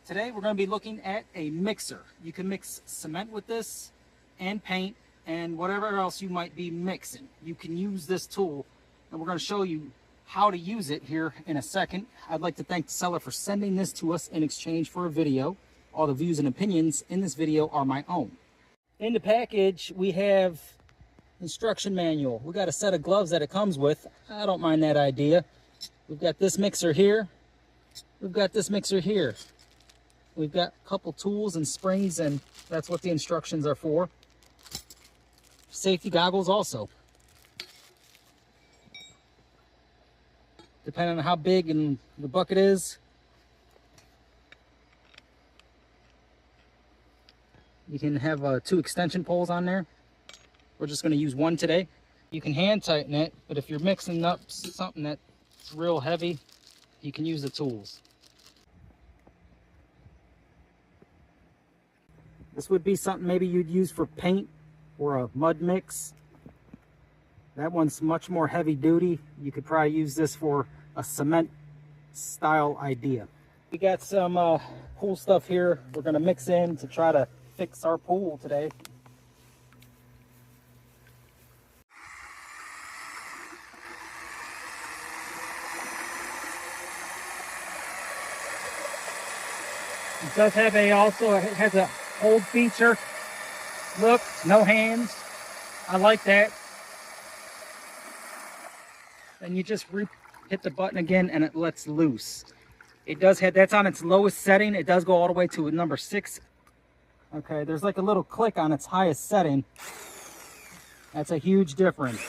Today we're going to be looking at a mixer. You can mix cement with this and paint and whatever else you might be mixing. You can use this tool, and we're going to show you how to use it here in a second. I'd like to thank the seller for sending this to us in exchange for a video. All the views and opinions in this video are my own. In the package we have instruction manual. We got a set of gloves that it comes with. I don't mind that idea. We've got this mixer here. We've got this mixer here. We've got a couple tools and springs, and that's what the instructions are for. Safety goggles also. Depending on how big and the bucket is, you can have 2 extension poles on there. We're just going to use one today. You can hand tighten it, but if you're mixing up something that's real heavy, you can use the tools. This would be something maybe you'd use for paint or a mud mix. That one's much more heavy duty. You could probably use this for a cement style idea. We got some pool stuff here we're going to mix in to try to fix our pool today. It does have it has a hold feature. Look, no hands. I like that. Then you just hit the button again and it lets loose. It does have, that's on its lowest setting. It does go all the way to number 6. Okay, there's like a little click on its highest setting. That's a huge difference.